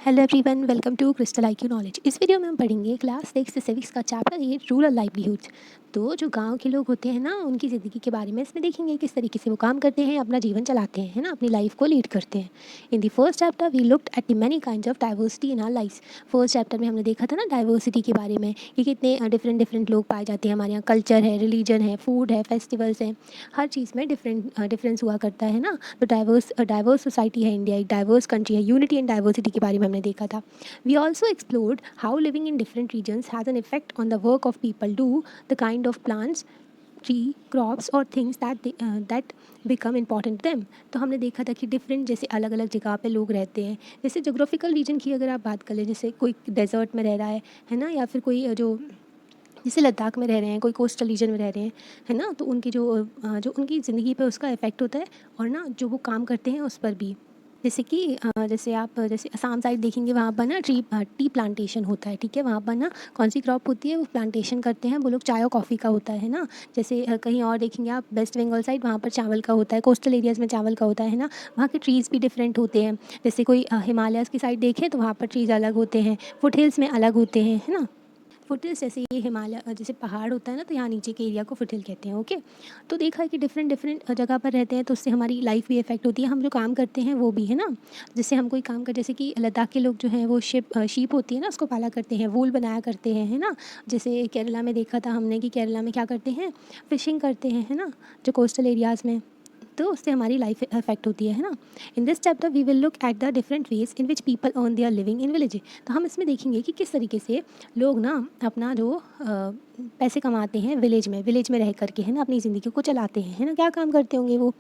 Hello everyone, welcome to crystal IQ knowledge. इस video में हम पढ़ेंगे क्लास 6 सिविक्स का चैप्टर 8 रूरल लाइवलीहुड्स। तो जो गांव के लोग होते हैं ना, उनकी ज़िंदगी के बारे में इसमें देखेंगे किस तरीके से वो काम करते हैं, अपना जीवन चलाते हैं, है ना, अपनी लाइफ को लीड करते हैं। In the first chapter we looked at the many kinds of diversity in our life. First chapter में हमने देखा था ना डाइवर्सिटी के बारे में कि कितने डिफरेंट लोग पाए जाते हैं हमारे यहाँ। कल्चर है, रिलीजन है, फूड है, फेस्टिवल्स हैं, हर चीज़ में डिफरेंस हुआ करता है ना। तो डाइवर्स सोसाइटी है इंडिया, एक डाइवर्स कंट्री है। यूनिटी एंड डाइवर्सिटी के बारे में हमने देखा था। We also explored how living in different regions has an effect on the work of people do, the kind of plants, tree, crops or things that become important to them। तो हमने देखा था कि डिफरेंट जैसे अलग अलग जगह पे लोग रहते हैं। जैसे जोग्राफिकल रीजन की अगर आप बात कर लें, जैसे कोई डेजर्ट में रह रहा है ना, या फिर कोई जो जैसे लद्दाख में रह रहे हैं, कोई कोस्टल रीजन में रह रहे हैं, है ना, तो उनकी जो उनकी ज़िंदगी पे उसका इफ़ेक्ट होता है, और ना जो वो काम करते हैं उस पर भी। जैसे कि जैसे असम साइड देखेंगे, वहाँ पर ना टी प्लांटेशन होता है। ठीक है, वहाँ पर ना कौन सी क्रॉप होती है, वो प्लांटेशन करते हैं वो लोग, चाय और कॉफ़ी का होता है ना। जैसे कहीं और देखेंगे आप वेस्ट बंगाल साइड, वहाँ पर चावल का होता है। कोस्टल एरियाज़ में चावल का होता है ना। वहाँ के ट्रीज़ भी डिफरेंट होते हैं। जैसे कोई हिमालयाज़ की साइड देखें तो वहाँ पर ट्रीज़ अलग होते हैं, फुट हिल्स में अलग होते हैं, है ना। फुटहिल्स जैसे ये हिमालय जैसे पहाड़ होता है ना, तो यहाँ नीचे के एरिया को फुटहिल कहते हैं। ओके, तो देखा है कि डिफरेंट जगह पर रहते हैं, तो उससे हमारी लाइफ भी इफेक्ट होती है, हम जो काम करते हैं वो भी, है ना। जैसे हम कोई काम कर, जैसे कि लद्दाख के लोग जो हैं वो शीप होती है ना, उसको पाला करते हैं, वूल बनाया करते हैं, है ना। जैसे केरला में देखा था हमने कि केरला में क्या करते हैं, फिशिंग करते हैं, है ना, जो कोस्टल एरियाज़ में। तो उससे हमारी लाइफ इफेक्ट होती है ना। In this chapter we will look at the different ways in which people earn their living in village. तो हम इसमें देखेंगे कि किस तरीके से लोग ना अपना जो पैसे कमाते हैं विलेज में रह करके, है ना, अपनी ज़िंदगी को चलाते हैं, है ना। क्या काम करते होंगे वो।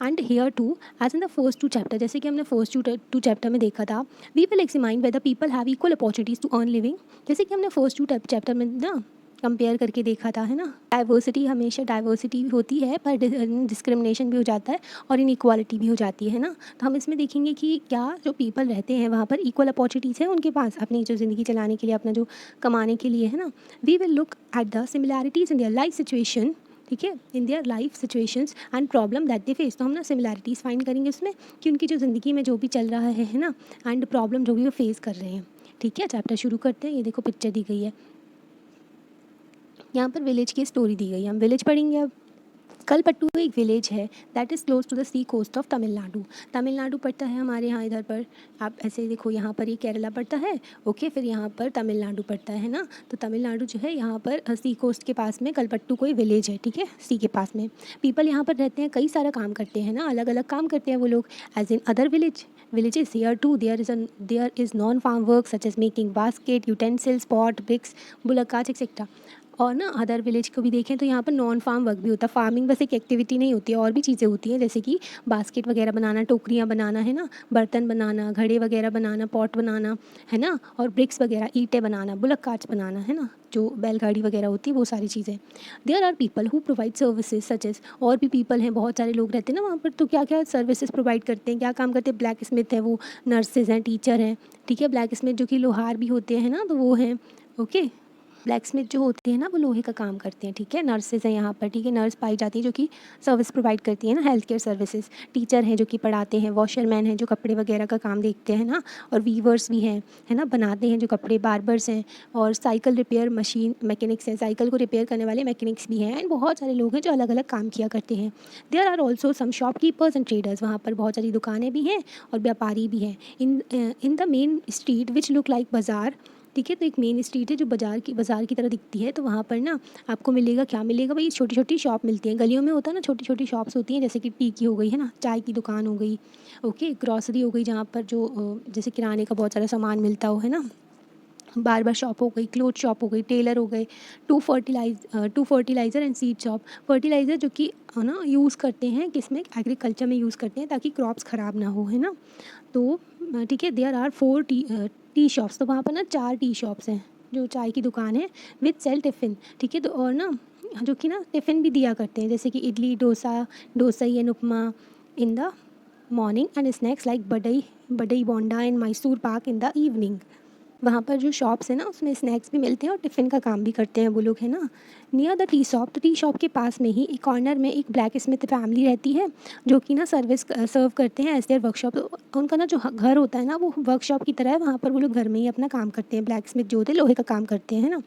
And here too as in the first two chapter, जैसे कि हमने फर्स्ट टू चैप्टर में देखा था, we will examine whether people have equal opportunities to earn living. जैसे कि हमने फर्स्ट टू चैप्टर में ना कंपेयर करके देखा था, है ना। डाइवर्सिटी, हमेशा डाइवर्सिटी होती है पर डिस्क्रिमिनेशन भी हो जाता है और इनइक्वालिटी भी हो जाती है ना। तो हम इसमें देखेंगे कि क्या जो पीपल रहते हैं वहाँ पर इक्वल अपॉर्चुनिटीज़ हैं उनके पास अपनी जो ज़िंदगी चलाने के लिए, अपना जो कमाने के लिए, है ना। We will look at the similarities in their life situation. ठीक है, in their life situations and problem that they face. तो हम ना सिमिलैरिटीज़ फाइंड करेंगे उसमें कि उनकी जो ज़िंदगी में जो भी चल रहा है ना, एंड प्रॉब्लम जो भी वो फेस कर रहे हैं। ठीक है, चैप्टर शुरू करते हैं। ये देखो पिक्चर दी गई है, यहाँ पर विलेज की स्टोरी दी गई है। हम विलेज पढ़ेंगे अब। कलपट्टू एक विलेज है that is close to the sea coast of Tamil Nadu. Tamil Nadu पड़ता है हमारे यहाँ इधर पर। आप ऐसे देखो, यहाँ पर ये केरला पड़ता है, ओके, फिर यहाँ पर तमिलनाडु पड़ता है ना। तो तमिलनाडु जो है यहाँ पर सी कोस्ट के पास में कलपट्टू कोई विलेज है, ठीक है, सी के पास में। पीपल यहाँ पर रहते हैं, कई सारा काम करते हैं ना, अलग अलग काम करते हैं वो लोग। As in other villages here too there is non farm work such as making basket, utensils, pot, bricks, bullock carts etc। और ना अदर विलेज को भी देखें तो यहाँ पर नॉन फार्म वर्क भी होता है। फार्मिंग बस एक एक्टिविटी नहीं होती है, और भी चीज़ें होती हैं, जैसे कि बास्केट वगैरह बनाना, टोकरियाँ बनाना, है ना, बर्तन बनाना, घड़े वगैरह बनाना, पॉट बनाना, है ना, और ब्रिक्स वगैरह, ईंटें बनाना, बुलक कार्ट्स बनाना, है ना, जो बैलगाड़ी वगैरह होती है, वो सारी चीज़ें। There are people who provide services such as. और भी पीपल हैं, बहुत सारे लोग रहते हैं ना वहाँ पर। तो क्या क्या सर्विसेज प्रोवाइड करते हैं, क्या काम करते हैं। ब्लैक स्मिथ है, वो नर्सेज हैं, टीचर हैं। ठीक है, ब्लैक स्मिथ जो कि लोहार भी होते हैं ना, तो वो हैं। ओके, ब्लैक स्मिथ जो होती है ना, वो लोहे का काम करते हैं। ठीक है, नर्सेज हैं यहाँ पर। ठीक है, नर्स पाई जाती है जो कि सर्विस प्रोवाइड करती है ना, हेल्थ केयर सर्विसेज। टीचर हैं जो कि पढ़ाते हैं। वॉशरमैन हैं जो कपड़े वगैरह का काम देखते हैं ना, और वीवर्स भी हैं, है ना, बनाते हैं जो कपड़े। बार्बर्स हैं, और साइकिल रिपेयर मशीन मैकेनिक्स हैं, साइकिल को रिपेयर करने वाले मैकेनिक्स भी हैं। एंड बहुत सारे लोग हैं जो अलग अलग काम किया करते हैं। There are also some shopkeepers and traders. वहाँ पर बहुत सारी दुकानें भी हैं और व्यापारी भी हैं। In the main street which look like बाज़ार। ठीक है, तो एक मेन स्ट्रीट है जो बाज़ार की तरह दिखती है। तो वहाँ पर ना आपको मिलेगा, क्या मिलेगा भाई, छोटी छोटी शॉप मिलती हैं। गलियों में होता है ना, छोटी छोटी शॉप्स होती हैं, जैसे कि टी की हो गई, है ना, चाय की दुकान हो गई, ओके, ग्रॉसरी हो गई, जहाँ पर जो जैसे किराने का बहुत सारा सामान मिलता हो, है ना, बार्बर शॉप हो गई, क्लोथ शॉप हो गई, टेलर हो गए, two fertiliser and seed shop. Fertiliser जो कि ना यूज़ करते हैं, किसमें, एग्रीकल्चर में यूज़ करते हैं ताकि क्रॉप्स ख़राब ना हो, है ना। तो ठीक है, देयर आर 4 टी शॉप्स। तो वहाँ पर ना 4 टी शॉप्स हैं, जो चाय की दुकान है, विद सेल टिफ़िन। ठीक है, तो और ना जो कि ना टिफ़िन भी दिया करते हैं, जैसे कि idli, dosa and upma in the morning, and snacks like vadai bonda and Mysore pak in the evening. वहाँ पर जो शॉप्स है ना उसमें स्नैक्स भी मिलते हैं और टिफ़िन का काम भी करते हैं वो लोग, है ना। नियर द टी शॉप, तो टी शॉप के पास में ही एक कॉर्नर में एक ब्लैक स्मिथ फैमिली रहती है जो कि ना सर्व करते हैं एज देयर वर्कशॉप। तो उनका ना जो घर होता है ना वो वर्कशॉप की तरह है, वहाँ पर वो लोग घर में ही अपना काम करते हैं। ब्लैक स्मिथ जो होते हैं लोहे का काम करते हैं, है ना।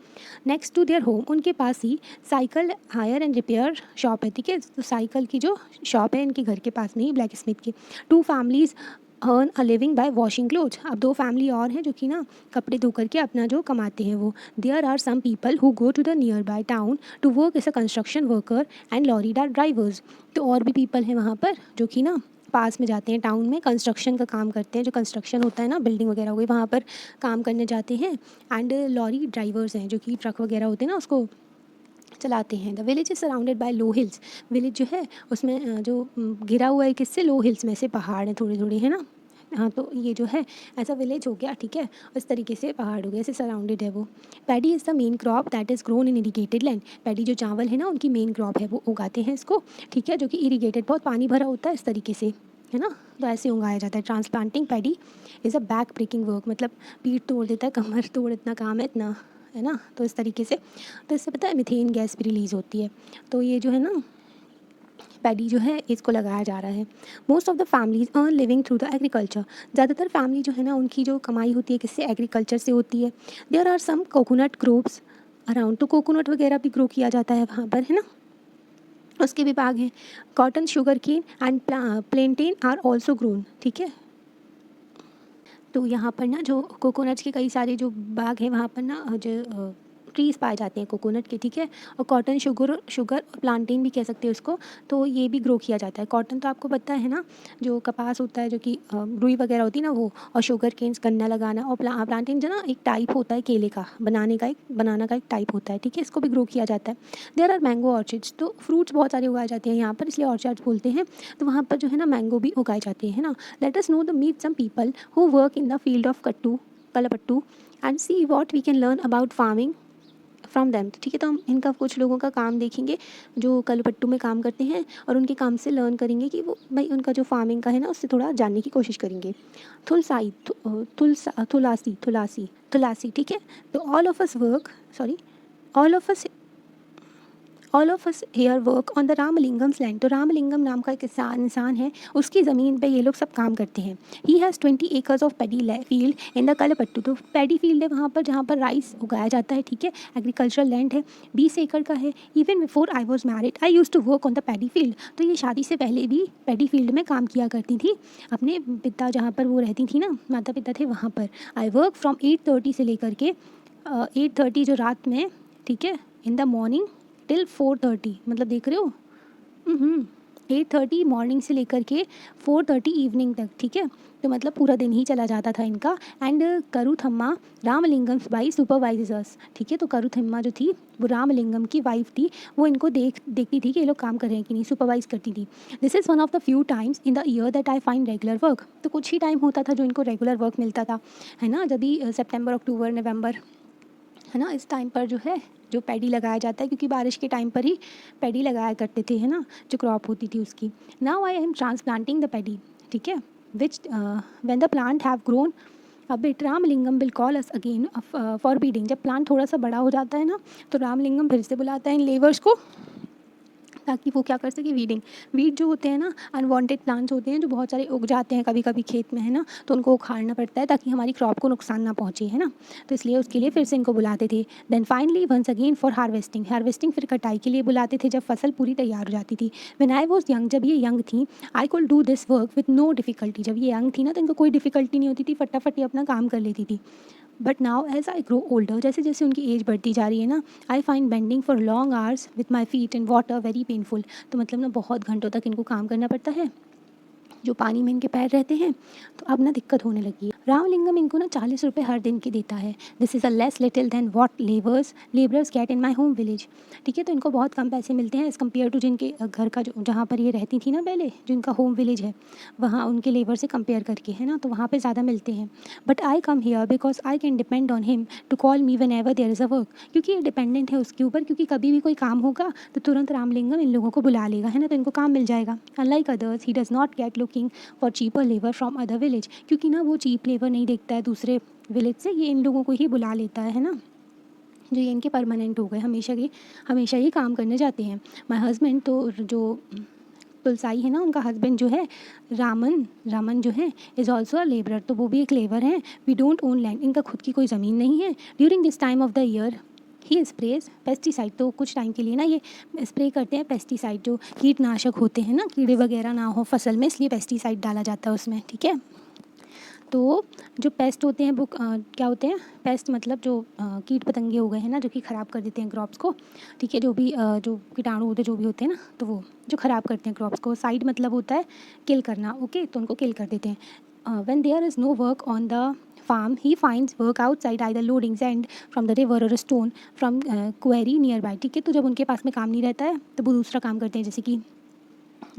नेक्स्ट टू देयर होम उनके पास ही cycle hire and repair shop है, ठीक है। तो साइकिल की जो शॉप है इनके घर के पास में ही ब्लैक स्मिथ की। Two families earn a living by washing clothes. अब दो फैमिली और हैं जो कि ना कपड़े धो करके अपना जो कमाते हैं वो। There are some people who go to the near by town to work as a construction worker and lorry drivers. तो और भी पीपल हैं वहाँ पर जो कि ना पास में जाते हैं टाउन में, कंस्ट्रक्शन का काम करते हैं। जो कंस्ट्रक्शन होता है ना, बिल्डिंग वगैरह हो गई, वहाँ पर काम करने जाते हैं। एंड लॉरी ड्राइवर्स हैं जो कि ट्रक वगैरह होते हैं ना उसको चलाते हैं। The village is surrounded by low hills. Village जो है उसमें जो घिरा हुआ है किससे, लो हिल्स में से, पहाड़ हैं थोड़े थोड़े, है ना। हाँ, तो ये जो है ऐसा विलेज हो गया, ठीक है। इस तरीके से पहाड़ हो गया, ऐसे सराउंडेड है वो। Paddy is the main crop that is grown in irrigated land. Paddy जो चावल है ना उनकी मेन क्रॉप है, वो उगाते हैं इसको, ठीक है, जो कि इरीगेटेड, बहुत पानी भरा होता है इस तरीके से, है ना। तो ऐसे उगाया जाता है। Transplanting paddy is a back breaking work, मतलब पीठ तोड़ देता है, कमर तोड़, इतना काम है, इतना, है ना। तो इस तरीके से, तो इससे पता है मीथेन गैस भी रिलीज़ होती है। तो ये जो है ना पैडी जो है इसको लगाया जा रहा है। Most of the families earn living through the agriculture. ज़्यादातर फैमिली जो है ना उनकी जो कमाई होती है किससे, एग्रीकल्चर से होती है। There are some coconut groves around. तो कोकोनट वगैरह भी ग्रो किया जाता है वहाँ पर, है ना। उसके भी बाग हैं। Cotton, sugar cane and plantain are also grown, ठीक है। तो यहाँ पर ना जो कोकोनट्स के कई सारे जो बाग हैं वहाँ पर ना जो ट्रीज़ पाए जाते हैं कोकोनट के, ठीक है। और कॉटन, शुगर प्लांटेन भी कह सकते हैं उसको, तो ये भी ग्रो किया जाता है। कॉटन तो आपको पता है ना, जो कपास होता है जो कि रुई वगैरह होती है ना वो, और शुगर केन्स गन्ना लगाना, और प्लांटेन जो ना एक टाइप होता है केले का, बनाना का एक टाइप होता है, ठीक है। इसको भी ग्रो किया जाता है। There are mango orchids. तो फ्रूट्स बहुत सारे उगाए जाते हैं यहाँ पर, इसलिए ऑर्चर्ड्स बोलते हैं। तो वहाँ पर जो है ना मैंगो भी उगाए जाते हैं, है ना। Let us know the meet some people who work in the field of Kalpattu and see what we can learn about farming from them. ठीक है, तो हम इनका कुछ लोगों का काम देखेंगे जो कलपट्टू में काम करते हैं, और उनके काम से लर्न करेंगे कि वो भाई उनका जो फार्मिंग का है ना उससे थोड़ा जानने की कोशिश करेंगे। थुलसाई थुलासी, ठीक है। तो all of us here work on the Ramalingam's land. तो रामलिंगम नाम का एक इंसान है, उसकी ज़मीन पे ये लोग सब काम करते हैं। He has 20 acres of paddy field in the Kalpattu. तो पैडी फील्ड है वहाँ पर जहाँ पर राइस उगाया जाता है, ठीक है। एग्रीकल्चरल लैंड है, 20 एकड़ का है। Even before I was married I used to work on the paddy field. तो ये शादी से पहले भी पैडी फील्ड में काम किया करती थी, अपने पिता जहाँ पर वो रहती थी ना, माता पिता थे वहाँ पर। आई वर्क फ्रॉम 8:30 से लेकर के 8:30 जो रात में, ठीक है, इन द मॉर्निंग टिल 4:30, मतलब देख रहे हो, 8:30 मॉर्निंग से लेकर के 4:30 इवनिंग तक, ठीक है। तो मतलब पूरा दिन ही चला जाता था इनका। एंड करुथम्मा रामलिंगम्स बाई सुपरवाइजर्स, ठीक है। तो करुथम्मा जो थी वो रामलिंगम की वाइफ थी, वो इनको देखती थी कि ये लोग काम कर रहे हैं कि नहीं, सुपरवाइज करती थी। This is one of the few times in the year that I find regular work. तो कुछ ही टाइम होता था जो इनको रेगुलर वर्क मिलता था, है ना, जब भी सितंबर, अक्टूबर, नवंबर, है ना, इस टाइम पर जो है जो पैडी लगाया जाता है, क्योंकि बारिश के टाइम पर ही पैडी लगाया करते थे, है ना, जो क्रॉप होती थी उसकी। Now I am transplanting the paddy, ठीक है, which when the plant have grown a bit Ramalingam will call us again for weeding. जब प्लांट थोड़ा सा बड़ा हो जाता है ना तो रामलिंगम फिर से बुलाता है इन लेबर्स को, ताकि वो क्या कर सके, वीड जो होते हैं ना, अनवांटेड प्लांट्स होते हैं जो बहुत सारे उग जाते हैं कभी कभी खेत में, है ना, तो उनको उखाड़ना पड़ता है ताकि हमारी क्रॉप को नुकसान ना पहुँचे, है ना। तो इसलिए उसके लिए फिर से इनको बुलाते थे। Then finally once again for harvesting फिर कटाई के लिए बुलाते थे जब फसल पूरी तैयार हो जाती थी। व्हेन आई वाज यंग, जब ये यंग थी, I could do this work with no difficulty. जब ये यंग थी ना तो इनको कोई डिफिकल्टी नहीं होती थी, फटाफट ये अपना काम कर लेती थी। But now as I grow older, जैसे जैसे उनकी एज बढ़ती जा रही है ना, I find bending for long hours with my feet in water very painful. तो मतलब ना बहुत घंटों तक इनको काम करना पड़ता है, जो पानी में इनके पैर रहते हैं, तो अब ना दिक्कत होने लगी है। रामलिंगम इनको ना 40 रुपये हर दिन की देता है। This is a less little than what labourers get in my home village, ठीक है। तो इनको बहुत कम पैसे मिलते हैं एज़ कम्पेयर टू जिनके घर का जो जहाँ पर ये रहती थी ना पहले, जो इनका होम विलेज है, वहाँ उनके लेबर से कंपेयर करके, है ना, तो वहाँ पर ज़्यादा मिलते हैं। But I come here because I can depend on him to call me whenever there is a work. क्योंकि ये डिपेंडेंट है उसके ऊपर, क्योंकि कभी भी कोई काम होगा तो तुरंत रामलिंगम इन लोगों को बुला लेगा, है ना, तो इनको काम मिल जाएगा। Unlike others he does not gate looking for cheaper labour from other village, क्योंकि ना वो चीप लेबर नहीं देखता है दूसरे विलेज से, ये इन लोगों को ही बुला लेता है ना, जो ये इनके परमानेंट हो गए, हमेशा ही काम करने जाते हैं। माय हस्बैंड, तो जो तुलसाई है ना, उनका हस्बैंड जो है रामन जो है इज़ ऑल्सो अ लेबरर, तो वो भी एक लेबर हैं। वी डोंट ओन लैंड, इनका खुद की कोई ज़मीन नहीं है। During this time of the year he sprays pesticide, तो कुछ टाइम के लिए ना ये स्प्रे करते हैं पेस्टिसाइड, जो कीटनाशक होते हैं ना, कीड़े वगैरह ना हो फसल में, इसलिए पेस्टिसाइड डाला जाता है उसमें, ठीक है। तो जो पेस्ट होते हैं वो क्या होते हैं, पेस्ट मतलब जो कीट पतंगे हो गए हैं ना, जो कि ख़राब कर देते हैं क्रॉप्स को, ठीक है। जो भी जो कीटाणु होते हैं, जो भी होते हैं ना, तो वो जो ख़राब करते हैं क्रॉप्स को। साइड मतलब होता है किल करना, ओके, तो उनको किल कर देते हैं। When there is no work on the farm he finds work outside, either loading sand from the river और stone from quarry near by, ठीक है। तो जब उनके पास में काम नहीं रहता है तो वो दूसरा काम करते हैं, जैसे कि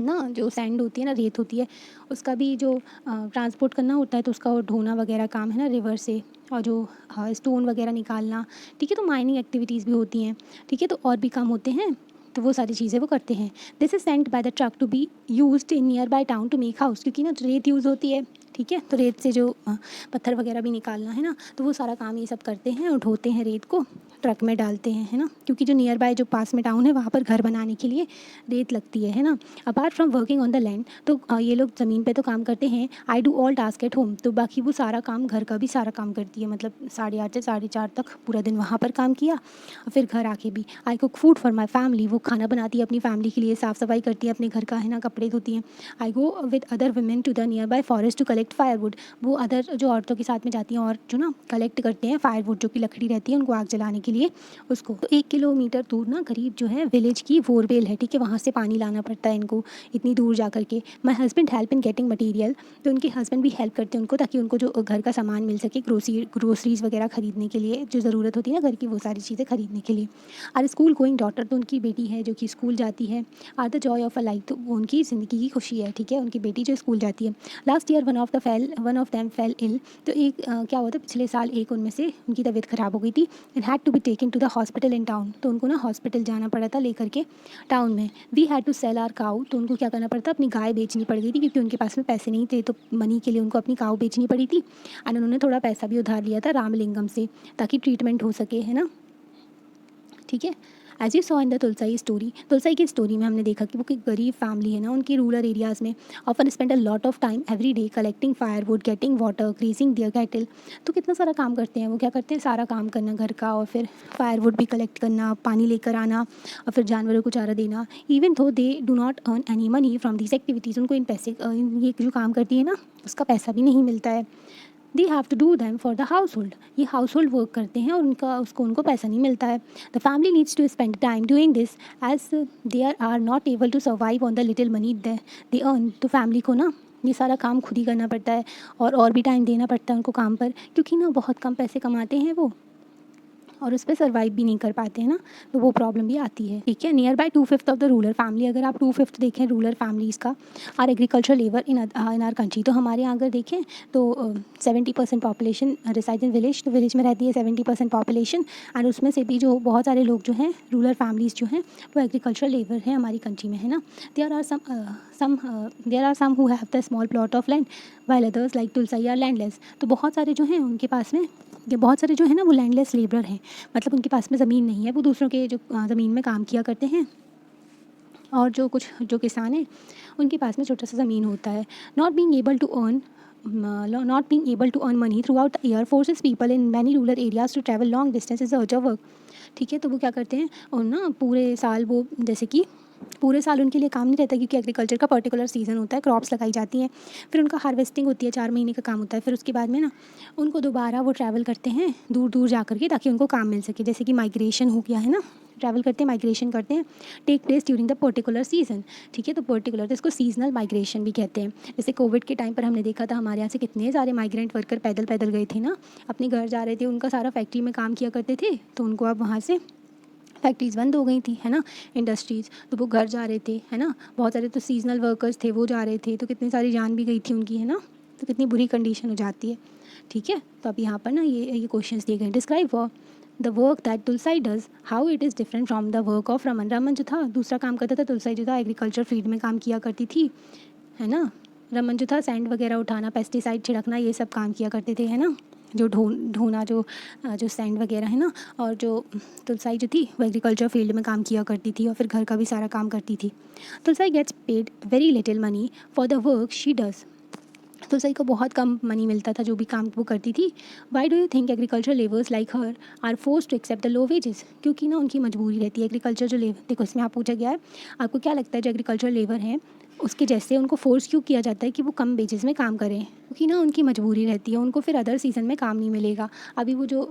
ना जो सैंड होती है ना, रेत होती है, उसका भी जो ट्रांसपोर्ट करना होता है, तो उसका वो ढोना वगैरह काम है ना रिवर से, और जो स्टोन वगैरह निकालना, ठीक है। तो माइनिंग एक्टिविटीज़ भी होती हैं, ठीक है। तो और भी काम होते हैं, तो वो सारी चीज़ें वो करते हैं। This is sent by the truck to be used in nearby town to make house, क्योंकि ना रेत यूज़ होती है, ठीक है। तो रेत से जो पत्थर वगैरह भी निकालना है ना, तो वो सारा काम ये सब करते हैं और ढोते हैं रेत को, ट्रक में डालते हैं, है ना। क्योंकि जो नियर बाय जो पास में टाउन है, वहाँ पर घर बनाने के लिए रेत लगती है ना। Apart from working on the land, तो ये लोग ज़मीन पे तो काम करते हैं। I do all task at home, तो बाकी वो सारा काम, घर का भी सारा काम करती है, मतलब 8:30 से 4:30 तक पूरा दिन वहाँ पर काम किया, और फिर घर आके भी I cook food for my family, वो खाना बनाती है अपनी फैमिली के लिए, साफ़ सफाई करती है अपने घर का, है ना, कपड़े धोती हैं। I go with other women to the near by forest to collect firewood, वो अदर जो औरतों के साथ में जाती हैं और जो ना कलेक्ट करते हैं फायरवुड, जो कि लकड़ी रहती है उनको आग जलाने के लिए उसको। तो 1 किलोमीटर दूर ना करीब जो है विलेज की बोरवेल है, ठीक है, वहाँ से पानी लाना पड़ता है इनको इतनी दूर जा कर के। My husband help in getting material, तो उनके हस्बैंड भी हेल्प करते हैं उनको, ताकि उनको जो घर का सामान मिल सके, ग्रोसरीज वगैरह खरीदने के लिए, जो ज़रूरत होती है ना घर की, वो सारी चीज़ें खरीदने के लिए। आर स्कूल गोइंग डॉटर, तो उनकी बेटी है जो कि स्कूल जाती है। Are the joy of a life, तो वो उनकी ज़िंदगी की खुशी है, ठीक है, उनकी बेटी जो स्कूल जाती है। Last year one of them fell ill, तो एक क्या हुआ था, पिछले साल एक उनमें से उनकी तबीयत ख़राब हो गई थी। And had to be taken to the hospital in town, तो उनको ना हॉस्पिटल जाना पड़ा था लेकर के टाउन में। We had to sell our cow, तो उनको क्या करना पड़ता, अपनी गाय बेचनी पड़ गई थी, क्योंकि उनके पास में पैसे नहीं थे, तो मनी के लिए उनको अपनी काऊ बेचनी पड़ी थी। एंड उन्होंने थोड़ा पैसा भी उधार लिया था रामलिंगम से, ताकि ट्रीटमेंट हो सके, है ना, ठीक है। As you saw in the Tulsai की स्टोरी में हमने देखा कि वो एक गरीब फैमिली है ना, उनकी रूरल एरियाज़ में often spend a lot of time every day collecting firewood, getting water, grazing their cattle, तो कितना सारा काम करते हैं वो, क्या करते हैं, सारा काम करना घर का, और फिर फायरवुड भी कलेक्ट करना, पानी लेकर आना, और फिर जानवरों को चारा देना। Even though they do not earn any money from this activities, उनको इन पैसे ये जो काम करती है ना, उसका पैसा भी नहीं मिलता है। They have to do them for the household, ये हाउस होल्ड वर्क करते हैं और उनको पैसा नहीं मिलता है। The family needs to spend time doing this as they are not able to survive on the little money they earn, तो फैमिली को ना ये सारा काम खुद ही करना पड़ता है, और भी टाइम देना पड़ता है उनको काम पर, क्योंकि ना बहुत कम पैसे कमाते हैं वो, और उस पर सर्वाइव भी नहीं कर पाते हैं ना, तो वो प्रॉब्लम भी आती है, ठीक है। Nearby 2/5 of the rural family, अगर आप 2/5 देखें रूरल फैमिलीज़ का, our agriculture labour in our country, तो हमारे यहाँ अगर देखें तो 70% पॉपुलेशन रिसाइड इन विलेज, तो विलेज में रहती है 70% पॉपुलेशन, एंड उसमें से भी जो बहुत सारे लोग जो हैं रूरल फैमिलीज़ जो हैं वो एग्रीकल्चर लेबर हैं हमारी कंट्री में, है ना। There are some who have the small plot of land while others like Tulsai are landless, तो बहुत सारे जो हैं उनके पास में, ये बहुत सारे जो है ना वो लैंडलेस लेबर हैं, मतलब उनके पास में ज़मीन नहीं है, वो दूसरों के जो ज़मीन में काम किया करते हैं। और जो किसान हैं उनके पास में छोटा सा ज़मीन होता है। Not being able to earn money throughout the year forces people in many rural areas to travel long distance is urge work, ठीक है। तो वो क्या करते हैं, और ना पूरे साल वो, जैसे कि पूरे साल उनके लिए काम नहीं रहता, क्योंकि एग्रीकल्चर का पर्टिकुलर सीज़न होता है, क्रॉप्स लगाई जाती हैं, फिर उनका हार्वेस्टिंग होती है, 4 महीने का काम होता है, फिर उसके बाद में ना उनको दोबारा वो ट्रैवल करते हैं दूर दूर जा कर के, ताकि उनको काम मिल सके, जैसे कि माइग्रेशन हो गया है ना, ट्रैवल करते हैं, माइग्रेशन करते हैं, take place during the particular season, ठीक है। तो पर्टिकुलर, तो इसको सीजनल माइग्रेशन भी कहते हैं। जैसे कोविड के टाइम पर हमने देखा था, हमारे यहाँ से कितने सारे माइग्रेंट वर्कर पैदल पैदल गए थे ना, अपने घर जा रहे थे, उनका सारा फैक्ट्री में काम किया करते थे, तो उनको अब वहाँ से फैक्ट्रीज़ बंद हो गई थी, है ना, इंडस्ट्रीज़, तो वो घर जा रहे थे, है ना। बहुत सारे तो सीजनल वर्कर्स थे, वो जा रहे थे, तो कितनी सारी जान भी गई थी उनकी, है ना, तो कितनी बुरी कंडीशन हो जाती है, ठीक है। तो अब यहाँ पर ना ये क्वेश्चंस दिए गए, describe the work that Tulsai does, how it is different from the work of Raman. Raman जो था दूसरा काम करता था, तुलसाई जो था एग्रीकल्चर फील्ड में काम किया करती थी, है ना। रमन जो था सैंड वगैरह उठाना, पेस्टिसाइड छिड़कना, ये सब काम किया करते थे, है ना। जो ढोना जो जो सैंड वगैरह है ना, और जो तुलसाई जो थी वो एग्रीकल्चर फील्ड में काम किया करती थी और फिर घर का भी सारा काम करती थी। Tulsai gets paid very little money for the work she does. Tulsai को बहुत कम मनी मिलता था जो भी काम वो करती थी। Why do you think agriculture labours like her are force to accept the low wages? क्योंकि ना उनकी मजबूरी रहती है। एग्रीकल्चर जो लेबर, देखो इसमें आप पूछा गया है आपको क्या लगता है जो एग्रीकल्चर लेबर हैं उसके जैसे उनको फोर्स क्यों किया जाता है कि वो कम वेजेस में काम करें? क्योंकि ना उनकी मजबूरी रहती है, उनको फिर अदर सीज़न में काम नहीं मिलेगा। अभी वो जो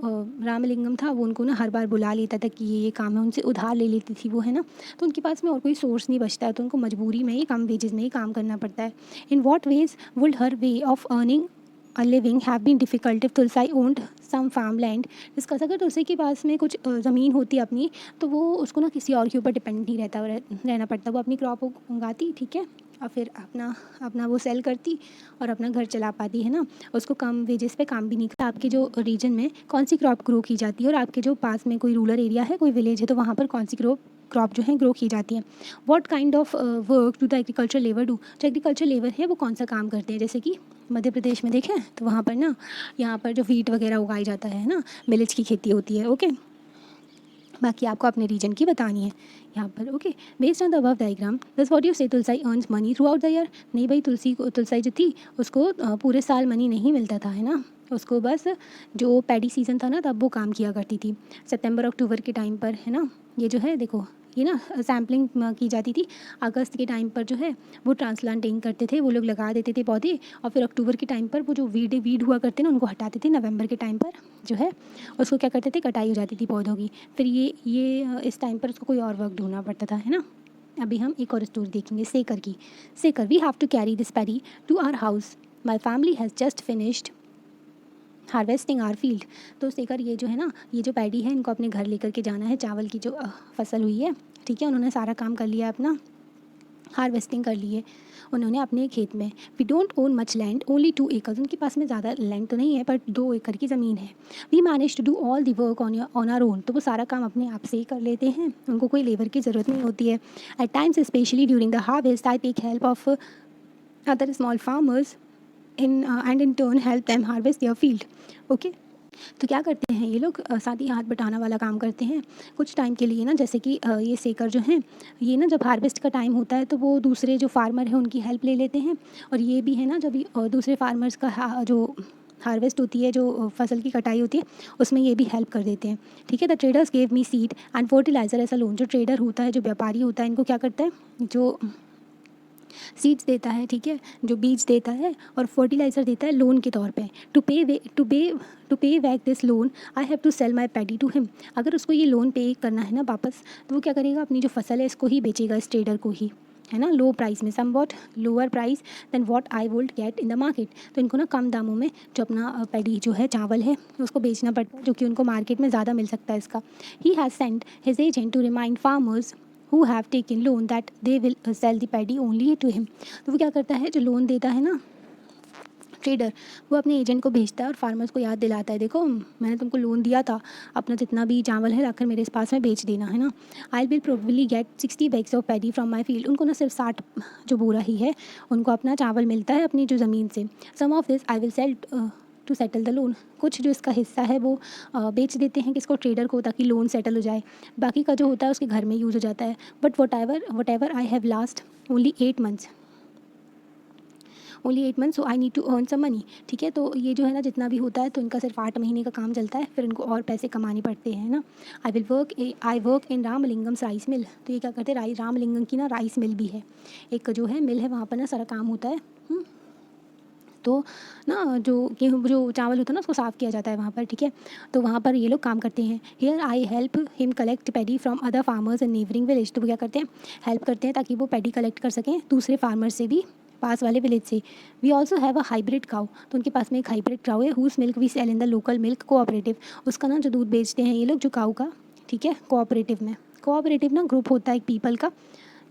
रामलिंगम था वो उनको ना हर बार बुला लेता था कि ये काम है, उनसे उधार ले लेती थी वो, है ना। तो उनके पास में और कोई सोर्स नहीं बचता है, तो उनको मजबूरी में ही कम वेजेस में ही काम करना पड़ता है। In what veg would her way of earning a living have been difficult if तुलसाई owned some farmland? Discuss, अगर तुलसी के पास में कुछ ज़मीन होती अपनी तो वो उसको ना किसी और के ऊपर डिपेंड नहीं रहना पड़ता। वो अपनी क्रॉप उगाती, ठीक है, और फिर अपना वो सेल करती और अपना घर चला पाती, है ना। उसको कम वेजेस पे काम भी नहीं करता। आपके जो रीजन में कौन सी क्रॉप ग्रो की जाती है और आपके जो पास में कोई रूरल एरिया है, कोई विलेज है, तो वहाँ पर कौन सी क्रॉप जो है ग्रो की जाती है? What kind of work do the agriculture labour do? जो एग्रीकल्चर लेबर है वो कौन सा काम करते हैं? जैसे कि मध्य प्रदेश में देखें तो वहाँ पर ना, यहाँ पर जो वीट वगैरह उगाई जाता है ना, मिलेट्स की खेती होती है। ओके, बाकी आपको अपने रीजन की बतानी है यहाँ पर। Okay, based on the above diagram does what you say Tulsai earns money throughout the year? नहीं भाई, तुलसाई जो थी उसको पूरे साल मनी नहीं मिलता था, है ना। उसको बस जो पैडी सीज़न था ना तब वो काम किया करती थी, सितंबर अक्टूबर के टाइम पर, है ना। ये जो है देखो, ये ना सैम्पलिंग की जाती थी। अगस्त के टाइम पर जो है वो ट्रांसप्लांटिंग करते थे, वो लोग लगा देते थे पौधे, और फिर अक्टूबर के टाइम पर वो जो वीड हुआ करते ना उनको हटाते थे। नवंबर के टाइम पर जो है उसको क्या करते थे, कटाई हो जाती थी पौधों की। फिर ये इस टाइम पर उसको कोई और वर्क ढूंढना पड़ता था, है ना। अभी हम एक और स्टोरी देखेंगे सेकर की। Sekar, we have to carry this paddy to our house, my family has just finished harvesting our field. तो सेकर ये जो है ना, ये जो पैडी है इनको अपने घर लेकर के जाना है, चावल की जो फसल हुई है, ठीक है। उन्होंने सारा काम कर लिया अपना, हार्वेस्टिंग कर ली है उन्होंने अपने खेत में। We don't own much land, only 2 acres. उनके पास में ज़्यादा लैंड तो नहीं है पर 2 एकड़ की ज़मीन है। We manage to do all the work on our own. तो वो सारा काम अपने आप से ही कर लेते हैं, उनको कोई लेबर की ज़रूरत नहीं होती है। At times specially during the harvest I take help of other small farmers and in turn help them harvest their field. Okay, तो क्या करते हैं ये लोग, साथ ही हाथ बटाना वाला काम करते हैं कुछ टाइम के लिए ना। जैसे कि ये सेकर जो हैं, ये ना जब हार्वेस्ट का टाइम होता है तो वो दूसरे जो फार्मर हैं उनकी हेल्प ले लेते हैं। और ये भी है ना, जब दूसरे फार्मर्स का जो हार्वेस्ट होती है, जो फसल की कटाई होती है, उसमें ये भी हेल्प कर देते हैं, ठीक है। The traders gave me seed and fertiliser as a loan. जो ट्रेडर होता है, जो व्यापारी होता है, इनको क्या करता है, जो सीड्स देता है, ठीक है, जो बीज देता है और फर्टिलाइज़र देता है लोन के तौर पे। To pay back this loan I have to sell my paddy to him. अगर उसको ये लोन पे करना है ना वापस, तो वो क्या करेगा, अपनी जो फसल है इसको ही बेचेगा, इस ट्रेडर को ही, है ना, लो प्राइस में, somewhat lower price than what I would get in the market. तो इनको ना कम दामों में जो अपना पैडी जो है, चावल है, उसको बेचना पड़ता है, जो कि उनको मार्केट में ज़्यादा मिल सकता है इसका। He has sent his agent to remind farmers who have taken loan that they will sell the paddy only to him। तो वो क्या करता है, जो लोन देता है ना ट्रेडर, वो अपने एजेंट को भेजता है और फार्मर्स को याद दिलाता है, देखो मैंने तुमको लोन दिया था, अपना जितना भी चावल है लाकर मेरे पास में बेच देना, है ना। I will probably get 60 bags of paddy from my field. उनको ना सिर्फ 60 जो बोरा ही है उनको अपना चावल मिलता है अपनी जो ज़मीन से। Some of this I will sell to settle the loan. कुछ जो इसका हिस्सा है वो बेच देते हैं किसको, ट्रेडर को, ताकि लोन सेटल हो जाए। बाकी का जो होता है उसके घर में यूज़ हो जाता है। But whatever I have last only 8 months, so I need to earn some money. ठीक है, तो ये जो है ना जितना भी होता है तो इनका सिर्फ 8 महीने का काम चलता है, फिर इनको और पैसे कमाने पड़ते हैं ना। I work in Ramalingam's rice mill. तो ये क्या करते हैं, रामलिंगम की ना राइस मिल भी है, एक जो है मिल है, वहाँ पर ना सारा काम होता है। तो ना जो गेहूँ जो चावल होता है ना उसको साफ़ किया जाता है वहाँ पर, ठीक है। तो वहाँ पर ये लोग काम करते हैं। Here I help him collect paddy from other farmers in neighbouring village. तो वो क्या करते हैं, हेल्प करते हैं ताकि वो पैडी कलेक्ट कर सकें दूसरे फार्मर्स से भी, पास वाले विलेज से। We also have a hybrid cow. तो उनके पास में एक हाइब्रिड काउ है, whose milk we sell in the local milk cooperative. उसका ना जो दूध बेचते हैं ये लोग, जो काउ का, ठीक है, कोऑपरेटिव में। कोऑपरेटिव ना ग्रुप होता है एक पीपल का,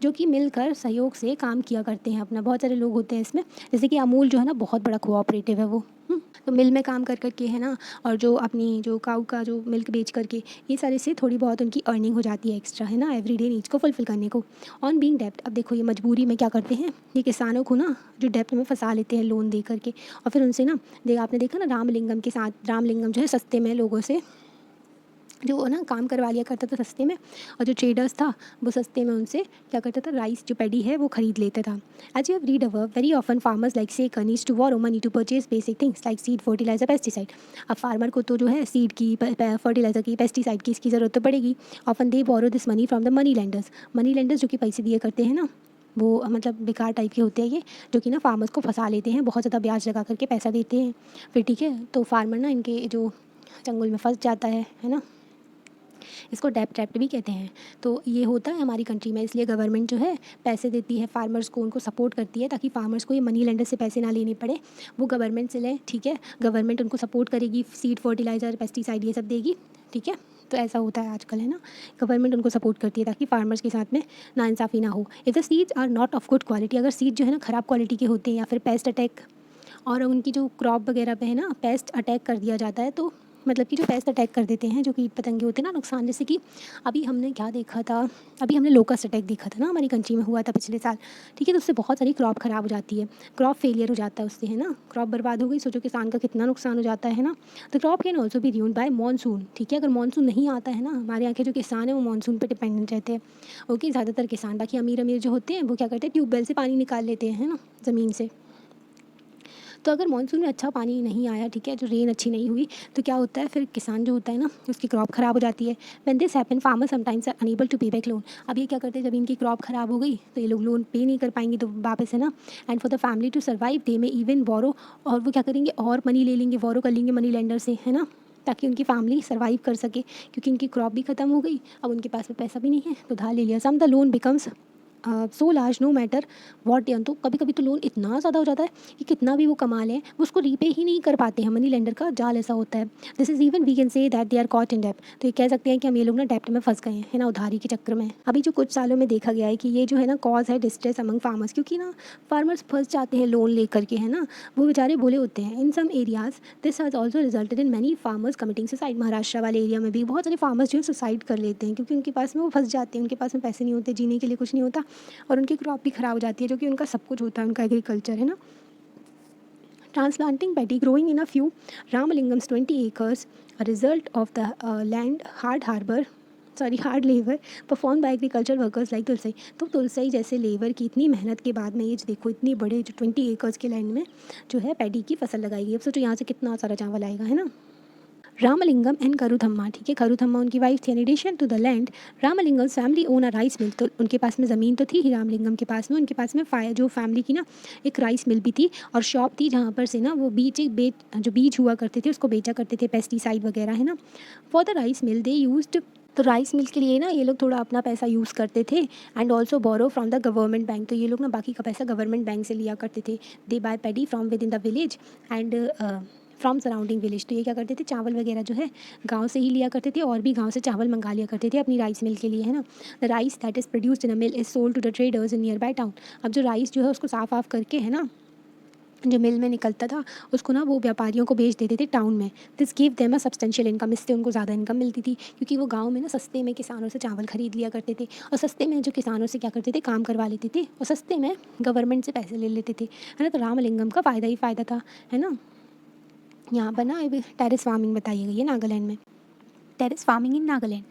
जो कि मिलकर सहयोग से काम किया करते हैं अपना। बहुत सारे लोग होते हैं इसमें, जैसे कि अमूल जो है ना बहुत बड़ा कोऑपरेटिव है वो। तो मिल में काम कर के है ना, और जो अपनी जो काऊ का जो मिल्क बेच करके ये सारे से थोड़ी बहुत उनकी अर्निंग हो जाती है एक्स्ट्रा, है ना, एवरीडे नीड्स को फुलफिल करने को। ऑन बीइंग डेप्ट, अब देखो ये मजबूरी में क्या करते हैं, ये किसानों को ना जो डेप्ट में फंसा लेते हैं लोन दे करके, और फिर उनसे ना आपने देखा ना रामलिंगम के साथ, रामलिंगम जो है सस्ते में लोगों से जो ना काम करवा लिया करता था सस्ते में, और जो ट्रेडर्स था वो सस्ते में उनसे क्या करता था, राइस जो पैडी है वो खरीद लेता था। As you have read our, very often farmers like Sekar needs to borrow money to purchase basic things like seed, fertiliser, pesticide. अब फार्मर को तो जो है सीड की, फर्टिलाइजर की, पेस्टिसाइड की इसकी ज़रूरत तो पड़ेगी। Often they borrow this money from the money lenders. Money lenders जो कि पैसे दिए करते हैं ना, वो मतलब बेकार टाइप के होते हैं ये, जो कि ना फार्मर्स को फंसा लेते हैं, बहुत ज़्यादा ब्याज लगा करके पैसा देते हैं फिर, ठीक है। तो फार्मर ना इनके जो चंगुल में फंस जाता है ना, इसको डेप्ट ट्रैप भी कहते हैं। तो ये होता है हमारी कंट्री में, इसलिए गवर्नमेंट जो है पैसे देती है फार्मर्स को, उनको सपोर्ट करती है ताकि फार्मर्स को ये मनी लेंडर से पैसे ना लेने पड़े, वो गवर्नमेंट से लें, ठीक है। गवर्नमेंट उनको सपोर्ट करेगी, सीड, फर्टिलाइज़र, पेस्टिसाइड ये सब देगी, ठीक है। तो ऐसा होता है आजकल, है ना, गवर्नमेंट उनको सपोर्ट करती है ताकि फार्मर्स के साथ में नाइंसाफ़ी ना हो। If the seeds are not of good quality, अगर सीड जो है ना ख़राब क्वालिटी के होते हैं, या फिर पेस्ट अटैक, और उनकी जो क्रॉप वगैरह पे है ना पेस्ट अटैक कर दिया जाता है, तो मतलब कि जो पेस्ट अटैक कर देते हैं, जो कीट पतंगे होते हैं ना नुकसान, जैसे कि अभी हमने क्या देखा था, अभी हमने लोकस्ट अटैक देखा था ना, हमारी कंट्री में हुआ था पिछले साल, ठीक है। तो उससे बहुत सारी क्रॉप ख़राब हो जाती है, क्रॉप फेलियर हो जाता है उससे, है ना, क्रॉप बर्बाद हो गई, सोचो किसान का कितना नुकसान हो जाता है ना। तो crop can also be ruined by monsoon, ठीक है। अगर मानसून नहीं आता है ना, हमारे यहाँ के जो किसान हैं वो मानसून पर डिपेंडेंट रहते हैं, ओके, ज़्यादातर किसान। बाकी अमीर अमीर जो होते हैं वो क्या करते हैं, ट्यूबवेल से पानी निकाल लेते हैं, है ना, ज़मीन से। तो अगर मानसून में अच्छा पानी नहीं आया, ठीक है, जो रेन अच्छी नहीं हुई, तो क्या होता है फिर किसान जो होता है ना उसकी क्रॉप ख़राब हो जाती है। When this happen farmer sometimes are unable to pay back loan. अब ये क्या करते हैं, जब इनकी क्रॉप ख़राब हो गई तो ये लोग लोन पे नहीं कर पाएंगे तो वापस, है ना। And for the family to survive they may even बोरो, और वो क्या करेंगे और मनी ले लेंगे, बोरो कर लेंगे मनी लेंडर से, है ना, ताकि उनकी फैमिली सर्वाइव कर सके, क्योंकि उनकी क्रॉप भी ख़त्म हो गई, अब उनके पास में पैसा भी नहीं है तो उधार ले लिया। Some the loan becomes so large no matter what one. तो कभी कभी तो लोन इतना ज़्यादा हो जाता है कि कितना भी वो कमा लें वो उसको रीपे ही नहीं कर पाते हैं, मनी लेंडर का जाल ऐसा होता है। This is even we can say that they are caught in डेप्ट। तो ये कह सकते हैं कि हम ये लोग ना डेप्ट में फंस गए हैं, है ना, उधारी के चक्कर में। अभी जो कुछ सालों में देखा गया है कि ये जो है ना कॉज है डिस्ट्रेस अमंग फार्मर्स, क्योंकि ना फार्मर्स फंस जाते हैं लोन लेकर के, है ना, वो बेचारे बोले होते हैं। In some areas this has also resulted in many farmers committing suicide. Maharashtra वाले एरिया में भी बहुत सारे फार्मर्स जो है सुसाइड कर लेते हैं, क्योंकि उनके पास में वो फंस जाते हैं, उनके पास में पैसे नहीं होते, जीने के लिए कुछ नहीं होता, और उनकी क्रॉप भी ख़राब हो जाती है, जो कि उनका सब कुछ होता है, उनका एग्रीकल्चर, है ना। Transplanting paddy growing in a few Ramalingams 20 acres, a result of the hard labor performed by agriculture workers like तुलसई। तो तुलसई जैसे लेबर की इतनी मेहनत के बाद में ये जो देखो इतनी बड़े जो 20 एकर्स के लैंड में जो है पैडी की फसल लगाई गई। अब सोचो यहाँ से कितना सारा चावल आएगा, है ना। रामलिंगम एंड करुथम्मा, ठीक है, करुथम्मा उनकी वाइफ थी। In addition to the land Ramalingam family own a rice mill. तो उनके पास में ज़मीन तो थी ही रामलिंगम के पास में, उनके पास में जो फैमिली की ना एक राइस मिल भी थी, और शॉप थी जहाँ पर से ना वो जो बीज हुआ करते थे उसको बेचा करते थे, पेस्टिसाइड वगैरह, है ना। For the rice mill they used, तो राइस मिल के लिए ना ये लोग थोड़ा अपना पैसा यूज़ करते थे। And also borrow from the government bank, तो ये लोग ना बाकी का पैसा गवर्नमेंट बैंक से लिया करते थे। They buy paddy from within the village and from surrounding village. तो ये क्या करते थे, चावल वगैरह जो है गांव से ही लिया करते थे, और भी गांव से चावल मंगा लिया करते थे अपनी राइस मिल के लिए, है ना। The rice that is produced in a mill is sold to the traders in nearby town. अब जो राइस जो है उसको साफ ऑफ करके, है ना, जो मिल में निकलता था उसको ना वो व्यापारियों को बेच देते थे टाउन में। This give them a substantial income, इससे उनको ज़्यादा इनकम मिलती थी, क्योंकि वो गांव में ना सस्ते में किसानों से चावल खरीद लिया करते थे, और सस्ते में जो किसानों से क्या करते थे काम करवा लेते थे, और सस्ते में गवर्नमेंट से पैसे ले लेते थे, है ना। तो रामलिंगम का फ़ायदा ही फ़ायदा था, है ना। यहाँ पर ना अभी टेरेस फार्मिंग बताई गई है नागालैंड में। Terrace farming in Nagaland,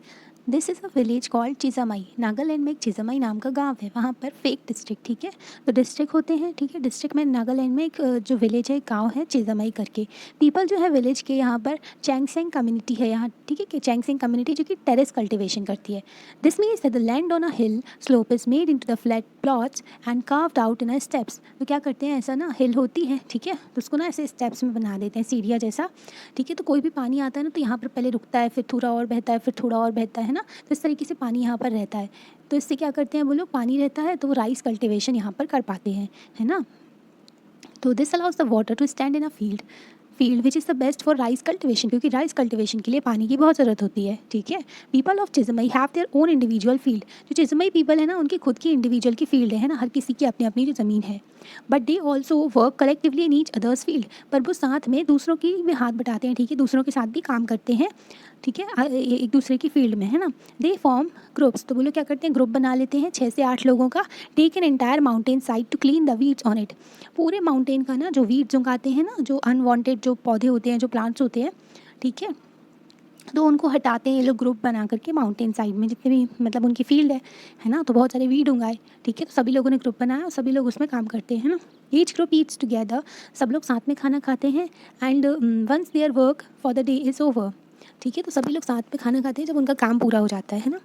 this is a village called Chizami. Nagaland में एक चिजामई नाम का गांव है, वहाँ पर फेक डिस्ट्रिक्ट, ठीक है। तो डिस्ट्रिक्ट होते हैं, ठीक है, डिस्ट्रिक्ट में नागालैंड में एक जो विलेज है, गांव है चिजामई करके। पीपल जो है विलेज के यहाँ पर चैंगसेंग कम्युनिटी है यहाँ, ठीक है, कि चैंगसेंग कम्युनिटी जो कि टेरेस कल्टिवेशन करती है। This means that the land on a hill slope is made into the flat plots and carved out in a steps. तो क्या करते हैं, ऐसा ना हिल होती है, ठीक है, तो उसको ना ऐसे स्टेप्स में बना देते हैं, सीढ़ियाँ जैसा, ठीक है। तो कोई भी पानी आता है ना तो यहाँ पर पहले रुकता है, फिर थोड़ा और बहता है, फिर थोड़ा और बहता है ना, तो इस तरीके से पानी यहाँ पर रहता है। तो इससे क्या करते हैं वो लोग, पानी रहता है तो वो राइस कल्टिवेशन यहाँ पर कर पाते हैं, है ना। तो this allows the water to stand in a field field which is the best for rice cultivation, क्योंकि राइस कल्टिवेशन के लिए पानी की बहुत ज़रूरत होती है, ठीक है। People of Chizami have their own individual field, जो चिजमई पीपल है ना उनकी खुद की इंडिविजुअल की फील्ड है ना, हर किसी की अपनी अपनी जो ज़मीन है। But they also work collectively in each others field, पर वो साथ में दूसरों की भी हाथ बटाते हैं, ठीक है, दूसरों के साथ भी काम करते हैं, ठीक है, एक दूसरे की फील्ड में, है ना। दे फॉर्म ग्रुप्स, तो वो लोग क्या करते हैं, ग्रुप बना लेते हैं 6 से 8 लोगों का। Take an entire mountain side to clean the weeds on it, पूरे माउंटेन का ना जो वीड्स उगाते हैं ना, जो अनवांटेड जो पौधे होते हैं, जो प्लांट्स होते हैं, ठीक है, तो उनको हटाते हैं ये लोग ग्रुप बना करके माउंटेन साइड में, जितने भी मतलब उनकी फील्ड है ना, तो बहुत सारे वीड उगाए, ठीक है, तो सभी लोगों ने ग्रुप बनाया और सभी लोग उसमें काम करते हैं ना। ईच ग्रुप ईट्स टुगेदर, सब लोग साथ में खाना खाते हैं। And once their work for the day is over, ठीक है, तो सभी लोग साथ में खाना खाते हैं जब उनका काम पूरा हो जाता है ना।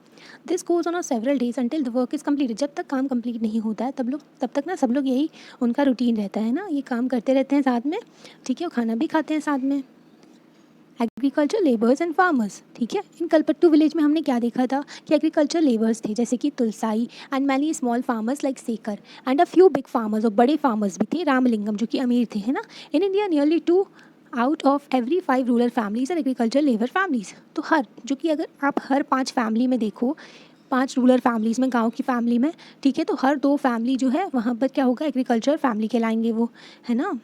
This goes on several days until the work is completed, जब तक काम कंप्लीट नहीं होता है तब तक ना सब लोग यही उनका रूटीन रहता है ना, ये काम करते रहते हैं साथ में, ठीक है, और खाना भी खाते हैं साथ में। एग्रीकल्चर लेबर्स एंड फार्मर्स, ठीक है, इन कलपट्टू विलेज में हमने क्या देखा था कि एग्रीकल्चर लेबर्स थे, जैसे कि Tulsai and many small farmers like Sekar and a few big farmers, और बड़े फार्मर्स भी थे, रामलिंगम जो कि अमीर थे, है ना। In India nearly 2 out of every 5 rural families are agriculture labour families, तो हर जो कि अगर आप हर 5 फैमिली में देखो, 5 रूरल फैमिलीज़ में, गाँव की फैमिली में, ठीक है, तो हर 2 फैमिली जो है वहाँ पर क्या होगा, एग्रीकल्चर फैमिली कहलाएंगे वो, है ना,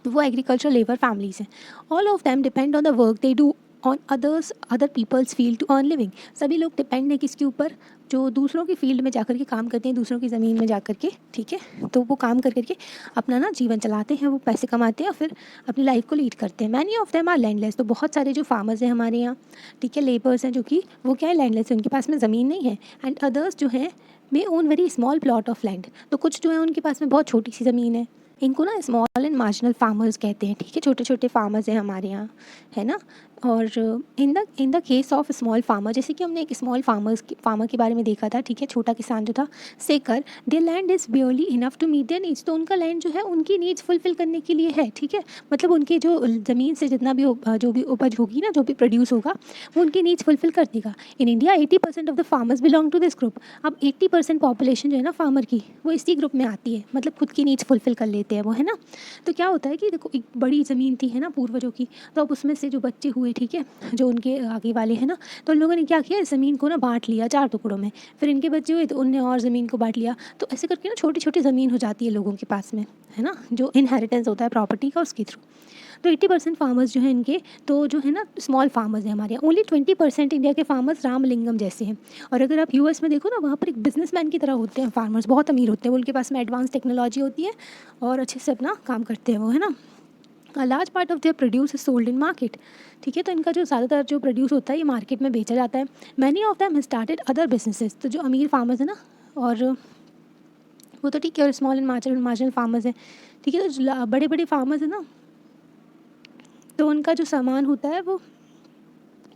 तो वो एग्रीकल्चर लेबर फैमिलीज़ हैं। All of them depend on the work they do on other people's field to earn living, सभी लोग डिपेंड है किसके ऊपर, जो दूसरों की फील्ड में जाकर के काम करते हैं, दूसरों की ज़मीन में जाकर के, ठीक है, तो वो काम कर करके अपना ना जीवन चलाते हैं, वो पैसे कमाते हैं और फिर अपनी लाइफ को लीड करते हैं। Many of them are landless, तो बहुत सारे जो फार्मर्स हैं हमारे यहाँ, ठीक है, लेबर्स हैं जो कि वो क्या है, लैंडलेस है, उनके पास में ज़मीन नहीं है। एंड अदर्स जो हैं may own very small plot of land, तो कुछ जो है उनके पास में बहुत छोटी सी ज़मीन है, इनको ना स्मॉल एंड मार्जिनल फार्मर्स कहते हैं, ठीक है, छोटे छोटे फार्मर्स हैं हमारे यहाँ, है ना। और in the case of small farmer, जैसे कि हमने एक स्मॉल फार्मर के बारे में देखा था, ठीक है, छोटा किसान जो था, Sekar, their land is barely enough to meet their needs, तो उनका लैंड जो है उनकी नीड्स फुलफिल करने के लिए है, ठीक है, मतलब उनके जो ज़मीन से जितना भी जो भी उपज होगी ना, जो भी प्रोड्यूस होगा वो उनकी नीड्स फुलफिल कर देगा। In India 80% of the farmers belong to this group, अब 80% पॉपुलेशन जो है ना फार्मर की, वो इसी ग्रुप में आती है, मतलब खुद की नीड्स फुलफिल कर लेते हैं वो, है ना। तो क्या होता है कि देखो एक बड़ी ज़मीन थी, है ना, पूर्वजों की, तो अब उसमें से जो बच्चे हुए, ठीक है, जो उनके आगे वाले हैं ना, तो उन लोगों ने क्या किया, इस ज़मीन को ना बांट लिया 4 टुकड़ों में, फिर इनके बच्चे हुए तो उनने और ज़मीन को बांट लिया, तो ऐसे करके ना छोटी छोटी ज़मीन हो जाती है लोगों के पास में, है ना, जो इनहेरिटेंस होता है प्रॉपर्टी का उसके थ्रू। तो 80% फार्मर्स जो हैं इनके, तो जो है ना स्मॉल फार्मर्स हैं हमारे यहाँ। ओनली 20% इंडिया के फार्मर्स रामलिंगम जैसे हैं। और अगर आप यूएस में देखो ना, वहाँ पर एक बिजनेसमैन की तरह होते हैं फार्मर्स, बहुत अमीर होते हैं वो, उनके पास में एडवांस टेक्नोलॉजी होती है और अच्छे से अपना काम करते हैं वो, है ना। A large part of their produce is sold in market, ठीक है, तो इनका जो ज़्यादातर जो प्रोड्यूस होता है ये मार्केट में बेचा जाता है। Many of them started other businesses, तो जो अमीर फार्मर्स हैं ना, और वो तो ठीक है, और स्मॉल एंड मार्जिनल फार्मर्स हैं, ठीक है, तो जो बड़े बड़े फार्मर्स हैं ना, तो उनका जो सामान होता है वो,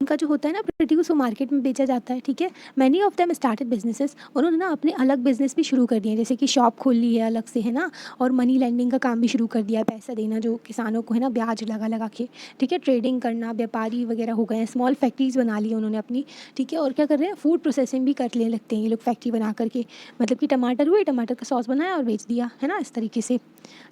उनका जो होता है ना प्रोड्यूस, वो मार्केट में बेचा जाता है, ठीक है। Many of them started businesses, उन्होंने ना अपने अलग बिजनेस भी शुरू कर दिए, जैसे कि शॉप खोल ली है अलग से, है ना, और मनी लैंडिंग का काम भी शुरू कर दिया है, पैसा देना जो किसानों को, है ना, ब्याज लगा लगा के, ठीक है, ट्रेडिंग करना, व्यापारी वगैरह हो गए हैं, स्मॉल फैक्ट्रीज बना ली उन्होंने अपनी, ठीक है, और क्या कर रहे हैं, फूड प्रोसेसिंग भी करने लगते हैं ये लोग, फैक्ट्री बना करके, मतलब कि टमाटर हुए, टमाटर का सॉस बनाया और बेच दिया, है ना, इस तरीके से,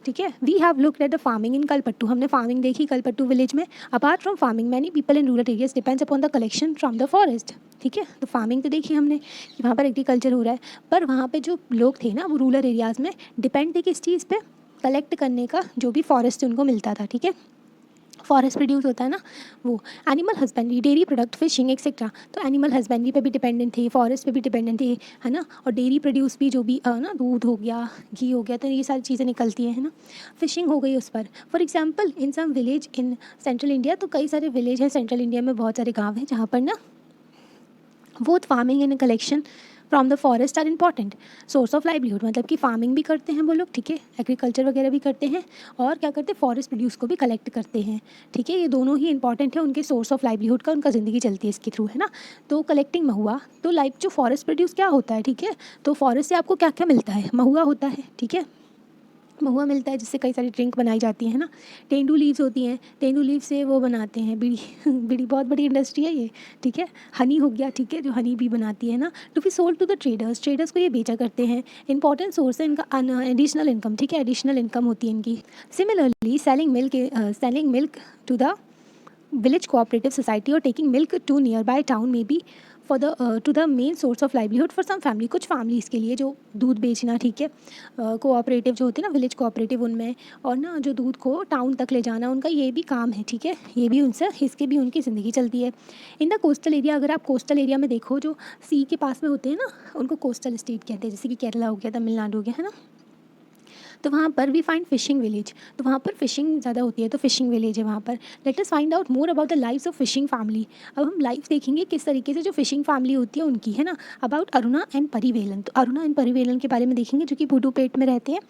ठीक है। We have looked at the farming in Kalpattu, हमने फार्मिंग देखी कलपट्टू विलेज में। Apart from farming many people in rural areas depends upon the collection from the forest, ठीक है, तो फार्मिंग तो देखी हमने कि वहाँ पर एग्रीकल्चर हो रहा है, पर वहाँ पे जो लोग थे ना वो रूरल एरियाज़ में डिपेंड थे किस चीज़ पे, कलेक्ट करने का, जो भी फॉरेस्ट से उनको मिलता था, ठीक है, फॉरेस्ट प्रोड्यूस होता है ना वो। Animal husbandry, dairy product, fishing etcetera, तो एनिमल हस्बेंड्री पे भी डिपेंडेंट थे, फॉरेस्ट पे भी डिपेंडेंट थे, है ना, और डेयरी प्रोड्यूस भी जो भी ना दूध हो गया, घी हो गया, तो ये सारी चीज़ें निकलती हैं, है ना। फिशिंग हो गई उस पर। For example in some village in central India, तो कई सारे विलेज हैं सेंट्रल इंडिया में, बहुत सारे गाँव हैं जहाँ पर ना both farming and collection from the forest are important source of livelihood, मतलब कि फार्मिंग भी करते हैं वो लोग, ठीक है, एग्रीकल्चर वगैरह भी करते हैं, और क्या करते हैं, फॉरेस्ट प्रोड्यूस को भी कलेक्ट करते हैं, ठीक है, ये दोनों ही इंपॉर्टेंट है उनके सोर्स ऑफ लाइवलीहुड का, उनका ज़िंदगी चलती है इसके थ्रू, है ना। तो कलेक्टिंग महुआ, तो लाइक जो फॉरेस्ट प्रोड्यूस क्या होता है, ठीक है, तो फॉरेस्ट से आपको क्या क्या मिलता है, महुआ होता है, ठीक है, महुआ मिलता है जिससे कई सारी ड्रिंक बनाई जाती है ना। तेंदू लीव्स होती हैं, तेंदू लीव से वो बनाते हैं बीड़ी बीड़ी बहुत बड़ी इंडस्ट्री है ये, ठीक है। हनी हो गया, ठीक है, जो हनी भी बनाती है ना, to be sold to the traders, traders को ये बेचा करते हैं। इंपॉर्टेंट सोर्स है इनका एडिशनल इनकम, ठीक है, एडिशनल इनकम होती है इनकी। Similarly selling milk to the village cooperative society or taking milk to nearby town may be for the to the main source of livelihood for some family। कुछ families के लिए जो दूध बेचना, ठीक है, कोऑपरेटिव जो होती है ना, विलेज कोऑपरेटिव, उनमें और ना जो दूध को टाउन तक ले जाना उनका ये भी काम है, ठीक है, ये भी उनसे इसके भी उनकी ज़िंदगी चलती है। इन द कोस्टल एरिया, अगर आप कोस्टल एरिया में देखो जो सी के पास में होते हैं ना, उनको कोस्टल स्टेट कहते हैं, जैसे कि केरला हो गया, तमिलनाडु हो गया, है ना, तो वहाँ पर वी फाइंड फिशिंग विलेज, तो वहाँ पर फिशिंग ज़्यादा होती है, तो फिशिंग विलेज है वहाँ पर। Let us find out more about the lives of fishing family. अब हम लाइफ देखेंगे किस तरीके से जो फिशिंग फैमिली होती है उनकी, है ना, अबाउट अरुणा एंड परिवेलन। तो अरुणा एंड परिवेलन के बारे में देखेंगे जो कि पुडुपेट में रहते हैं,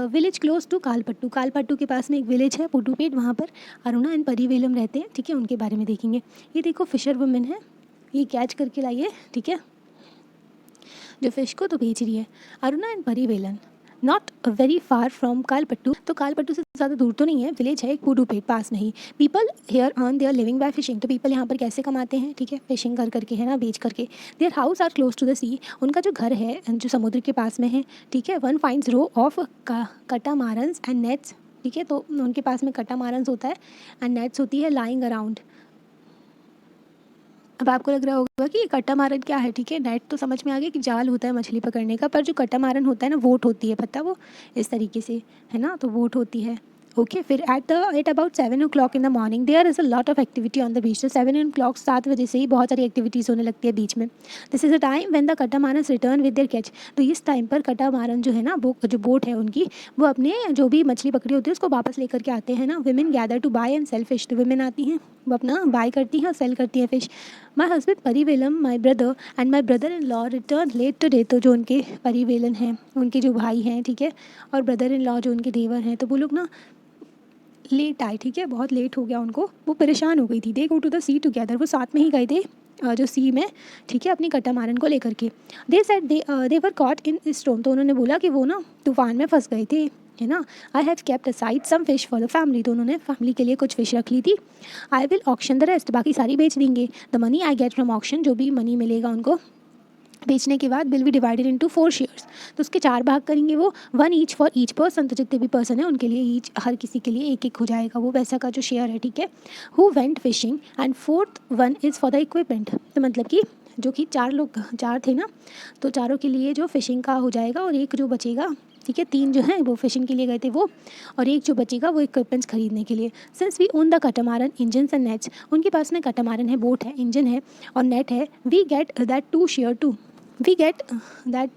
विलेज क्लोज टू कालपट्टू, कालपट्टू के पास में एक विलेज है पुडुपेट, वहाँ पर अरुणा एंड परिवेलम रहते हैं, ठीक है, उनके बारे में देखेंगे। ये देखो फिशर वुमेन है, ये कैच करके लाइए, ठीक है, जो फिश को तो बेच रही है। Aruna and Parivelan not very far from Kalpattu, तो कालपट्टू से ज़्यादा दूर तो नहीं है, विलेज है एक पुडुपेट पास में ही। People here earn their living by fishing, तो पीपल यहाँ पर कैसे कमाते हैं, ठीक है, फिशिंग कर करके, है ना, बेच करके। Their house are close to the sea, उनका जो घर है जो समुद्र के पास में है, ठीक है। One finds row of catamarans and nets, ठीक है, तो उनके पास में कटामारन्स होता है एंड नेट्स होती है लाइंग अराउंड। अब आपको लग रहा होगा कि ये कटामारन क्या है, ठीक है, नेट तो समझ में आ गया कि जाल होता है मछली पकड़ने का, पर जो कटामारन होता है ना, वोट होती है, पता वो इस तरीके से, है ना, तो वोट होती है। ओके, फिर at about 7 o'clock in the morning there is a lot of activity on the beach. तो 7 o'clock 7 बजे से ही बहुत सारी एक्टिविटीज़ होने लगती है बीच में। This is a time when the catamarans return with their catch, तो इस टाइम पर कटामारन जो है ना, वो जो बोट है उनकी, वो अपने जो भी मछली पकड़ी होती है उसको वापस लेकर के आते हैं ना। Women gather to buy and sell fish, तो विमेन आती हैं, वो अपना बाय करती हैं और सेल करती हैं fish. My husband Parivelam my brother and my brother in law return late today, तो जो उनके परिवेलन हैं, उनके जो भाई हैं, ठीक है, और ब्रदर इन लॉ जो उनके देवर हैं, तो वो लोग ना लेट आए, ठीक है, बहुत लेट हो गया उनको, वो परेशान हो गई थी। They go to the sea together, वो साथ में ही गए थे जो सी में, ठीक है, अपनी कटामारन को लेकर के। They said they were caught in storm, तो उन्होंने बोला कि वो ना तूफान में फंस गए थे, है ना। I have kept aside some fish for the family, तो उन्होंने फैमिली के लिए कुछ फिश रख ली थी। I will auction the rest, बाकी सारी बेच देंगे। The money I get from auction, जो भी मनी मिलेगा उनको बेचने के बाद, will be divided into 4 shares, तो उसके 4 भाग करेंगे वो, 1 ईच फॉर ईच पर्सन, तो जितने भी पर्सन है उनके लिए ईच, हर किसी के लिए एक एक हो जाएगा वो वैसा का जो शेयर है, ठीक है। Who went fishing and 4th one is for the equipment, तो मतलब कि जो कि 4 लोग 4 थे ना, तो चारों के लिए जो फिशिंग का हो जाएगा, और एक जो बचेगा, ठीक है, 3 जो हैं वो फिशिंग के लिए गए थे वो, और एक जो बचेगा वो इक्विपमेंट्स खरीदने के लिए। Since we own the catamaran engines and nets, उनके पास में कटामारन है, बोट है, इंजन है और नेट है। We get that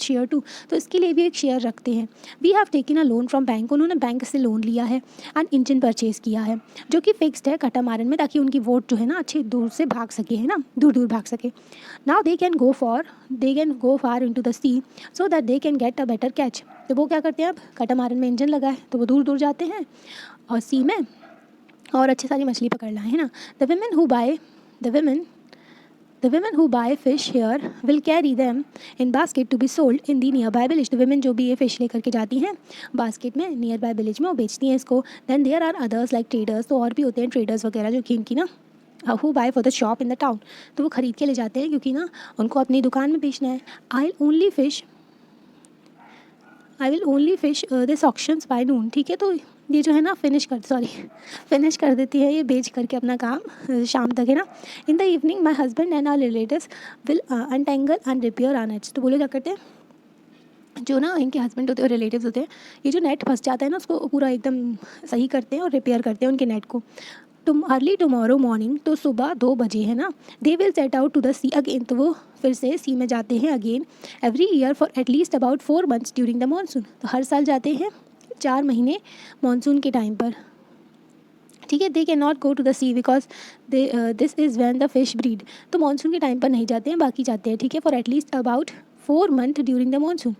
share too, तो इसके लिए भी एक शेयर रखते हैं। We have taken a loan from bank, उन्होंने बैंक से लोन लिया है एंड इंजन परचेज़ किया है, जो कि फिक्स्ड है कटामारन में, ताकि उनकी वोट जो है ना अच्छी दूर से भाग सके, है ना, दूर दूर भाग सके। Now they can go far into the sea so that they can get a better catch, तो वो क्या करते हैं, अब कटामारन में इंजन लगा है तो वो दूर दूर जाते हैं और सी में और अच्छी सारी मछली पकड़ लाए, है ना। The women who buy fish here will carry them in basket to be sold in the nearby village, तो women जो भी ये फिश लेकर के जाती हैं बास्केट में नियर बाय विलेज में, वो बेचती हैं इसको। Then there are others like traders, तो और भी होते हैं ट्रेडर्स वगैरह जो कि इनकी ना who buy for the shop in the town, तो वो ख़रीद के ले जाते हैं क्योंकि ना उनको अपनी दुकान में बेचना है। I will only fish this auctions by noon, ठीक है, तो ये जो है ना फिनिश कर देती है ये बेच करके अपना काम शाम तक, है ना। In the evening my husband and our relatives will untangle and repair our nets, तो बोले क्या करते हैं, जो ना इनके हस्बैंड होते हैं, रिलेटिव्स होते हैं, ये जो नेट फंस जाता है ना उसको पूरा एकदम सही करते हैं और रिपेयर करते हैं उनके नेट को। अर्ली टुमारो मॉर्निंग, तो सुबह 2 बजे, है ना। They will set out to the sea again, तो वो फिर से सी में जाते हैं again. Every year for at least about 4 months during the monsoon, तो हर साल जाते हैं 4 महीने मानसून के टाइम पर, ठीक है। They can not go to the sea because this is when the fish breed, तो मानसून के टाइम पर नहीं जाते हैं, बाकी जाते हैं, ठीक है, for at least about 4 months during the monsoon.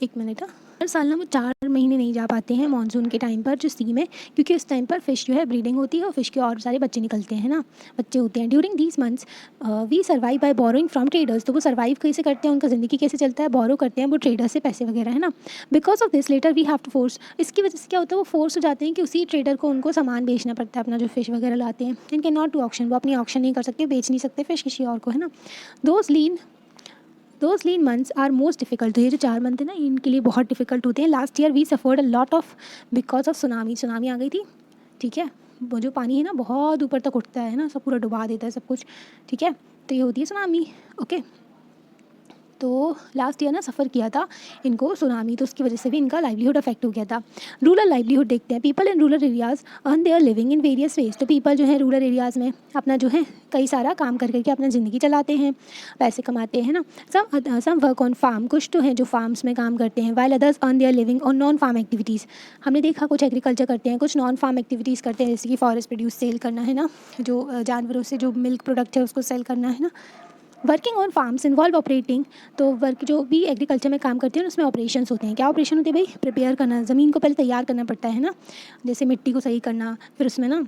एक मिनट, हर साल ना वो 4 महीने नहीं जा पाते हैं मानसून के टाइम पर जो सी में, क्योंकि उस टाइम पर फ़िश जो है ब्रीडिंग होती है और फ़िश के और सारे बच्चे निकलते हैं ना, बच्चे होते हैं। During these months we survive by borrowing from traders. तो वो सर्वाइव कैसे करते हैं, उनका ज़िंदगी कैसे चलता है, बोरो करते हैं वो ट्रेडर से पैसे वगैरह, है ना। Because of this later we have to force, इसकी वजह से क्या होता है, वो फोर्स हो जाते हैं कि उसी ट्रेडर को उनको सामान बेचना पड़ता है, अपना जो फ़िश वगैरह लाते हैं। इनके नॉट टू ऑक्शन, वो अपनी ऑक्शन नहीं कर सकते, बेच नहीं सकते फ़िश किसी और को, है ना। Those lean months are most difficult. तो ये जो 4 मंथ है ना, इनके लिए बहुत डिफिकल्ट होते हैं। Last year we suffered a lot of because of tsunami आ गई थी, ठीक है। वो जो पानी है ना बहुत ऊपर तक उठता है ना, सब पूरा डुबा देता है सब कुछ, ठीक है। तो ये होती है सुनामी, ओके। तो लास्ट ईयर ना सफ़र किया था इनको सुनामी, तो उसकी वजह से भी इनका लाइवलीहुड अफेक्ट हो गया था। रूरल लाइवलीहुड देखते हैं। People in rural areas earn their living in various ways. तो पीपल जो है रूरल एरियाज़ में अपना जो है कई सारा काम कर करके अपना ज़िंदगी चलाते हैं, पैसे कमाते हैं ना। सम वर्क ऑन फार्म, कुछ तो हैं जो फार्म्स में काम करते हैं। While others earn their living on non farm activities. हमने देखा कुछ एग्रीकल्चर करते हैं, कुछ नॉन फार्म एक्टिविटीज़ करते हैं, जैसे कि फॉरेस्ट प्रोड्यूस सेल करना, है ना, जो जानवरों से जो मिल्क प्रोडक्ट है उसको सेल करना, है ना। Working on farms involve operating. तो वर्क जो भी एग्रीकल्चर में काम करते हैं उसमें ऑपरेशंस होते हैं। क्या ऑपरेशन होते हैं भाई, प्रिपेयर करना, ज़मीन को पहले तैयार करना पड़ता है ना, जैसे मिट्टी को सही करना, फिर उसमें ना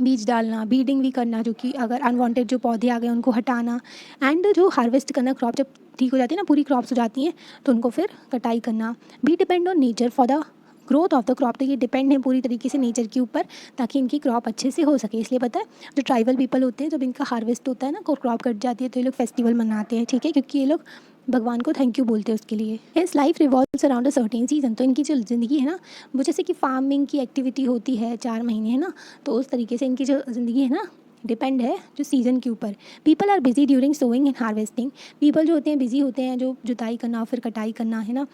बीज डालना, बीडिंग भी करना, जो कि अगर अनवांटेड जो पौधे आ गए उनको हटाना, एंड जो हार्वेस्ट करना, क्रॉप जब ठीक हो जाती है ना, पूरी क्रॉप्स हो जाती हैं तो उनको फिर कटाई करना। We depend on nature for the growth of the crop. तो ये डिपेंड है पूरी तरीके से नेचर के ऊपर, ताकि इनकी क्रॉप अच्छे से हो सके। इसलिए पता है जो ट्राइबल पीपल होते हैं, जब इनका हार्वेस्ट होता है ना, क्रॉप कट जाती है, तो ये लोग फेस्टिवल मनाते हैं, ठीक है, क्योंकि ये लोग भगवान को थैंक यू बोलते हैं उसके लिए। His life revolves around a certain season. तो इनकी जो ज़िंदगी है ना, वो जैसे कि फार्मिंग की एक्टिविटी होती है 4 महीने, है ना, तो उस तरीके से इनकी जो ज़िंदगी है ना डिपेंड है जो सीज़न के ऊपर। People are busy during sowing and harvesting. People जो होते हैं बिजी होते हैं जो जुताई करना और फिर कटाई करना, है ना।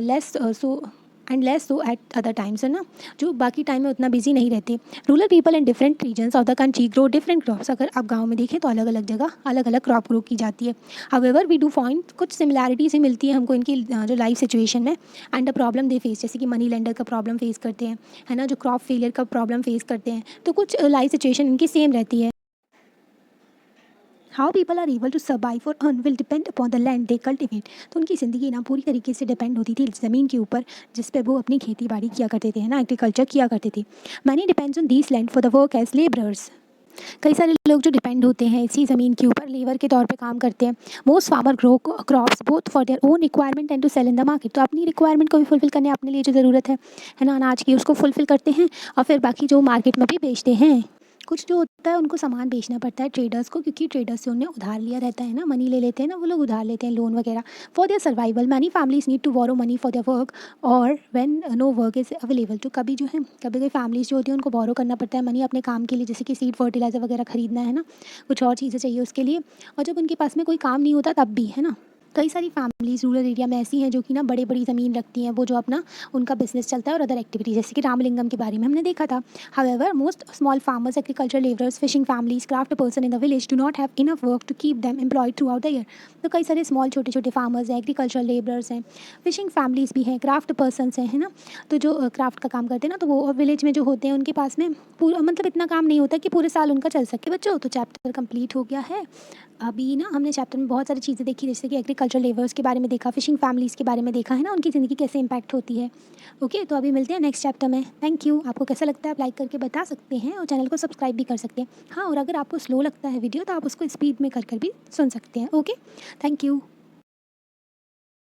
Less so eight other times, है ना, जो बाकी टाइम में उतना बिजी नहीं रहते। Rural people in different regions of the country grow different crops. अगर आप गाँव में देखें तो अलग अलग जगह अलग अलग क्रॉप ग्रो की जाती है। हाउएवर वी डू फाइंड कुछ सिमिलैरिटीज ही मिलती है हमको इनकी जो लाइफ सिचुएशन में, and the problem they face, जैसे कि मनी लेंडर का प्रॉब्लम फेस करते हैं, है ना, जो क्रॉप फेलियर का प्रॉब्लम फेस करते हैं। तो कुछ लाइफ सिचुएशन इनकी सेम रहती है। How people are able to survive और earn will depend upon the land they cultivate. तो उनकी ज़िंदगी ना पूरी तरीके से डिपेंड होती थी ज़मीन के ऊपर, जिस पे वो अपनी खेती बाड़ी किया करते थे, है ना, एग्रीकल्चर किया करते थे। Many depends on these land for the work as labourers. कई सारे लोग जो डिपेंड होते हैं इसी ज़मीन के ऊपर लेबर के तौर पे काम करते हैं। Most farmer grow crops both for their own requirement and to sell in the market. तो अपनी रिक्वायरमेंट को भी फुलफिल करने, अपने लिए जो ज़रूरत है ना अनाज की, उसको फुलफिल करते हैं और फिर बाकी जो मार्केट में भी बेचते हैं। कुछ जो होता है उनको सामान बेचना पड़ता है ट्रेडर्स को, क्योंकि ट्रेडर्स से उन्हें उधार लिया रहता है ना, मनी ले लेते हैं ना वो लोग, उधार लेते हैं, लोन वगैरह। For their survival many families need to borrow money for their work और when no work is available. तो कभी जो है कभी कभी फैमिलीज जो होती है उनको बोरो करना पड़ता है मनी अपने काम के लिए, जैसे कि सीड फर्टिलाइज़र वगैरह खरीदना है ना, कुछ और चीज़ें चाहिए उसके लिए। और जब उनके पास में कोई काम नहीं होता तब भी, है ना। कई सारी फैमिलीज रूरल एरिया में ऐसी हैं जो कि ना बड़ी बड़ी ज़मीन रखती हैं, वो जो अपना उनका बिजनेस चलता है और अदर एक्टिविटीज़, जैसे कि रामलिंगम के बारे में हमने देखा था। However most small farmers, agriculture labourers, fishing families, craft person in the village do not have enough work to keep them employed throughout the year. तो कई सारे स्मॉल छोटे छोटे फार्मर्स हैं, एग्रीकल्चर लेबरर्स हैं, फिशिंग फैमिलीज भी हैं, craft persons हैं, है ना। तो जो क्राफ्ट का काम करते हैं ना, तो वो विलेज में जो होते हैं उनके पास में पूरा मतलब इतना काम नहीं होता कि पूरे साल उनका चल सके। बच्चों तो चैप्टर कंप्लीट हो गया है। अभी ना हमने चैप्टर में बहुत सारी चीज़ें देखी, जैसे कि एग्रीकल्चर लेबर्स के बारे में देखा, फिशिंग फैमिलीज़ के बारे में देखा, है ना, उनकी ज़िंदगी कैसे इम्पैक्ट होती है। ओके, तो अभी मिलते हैं नेक्स्ट चैप्टर में। Thank you. आपको कैसा लगता है आप लाइक करके बता सकते हैं और चैनल को सब्सक्राइब भी कर सकते हैं। हाँ, और अगर आपको स्लो लगता है वीडियो तो आप उसको स्पीड में कर भी सुन सकते हैं। Okay, thank you.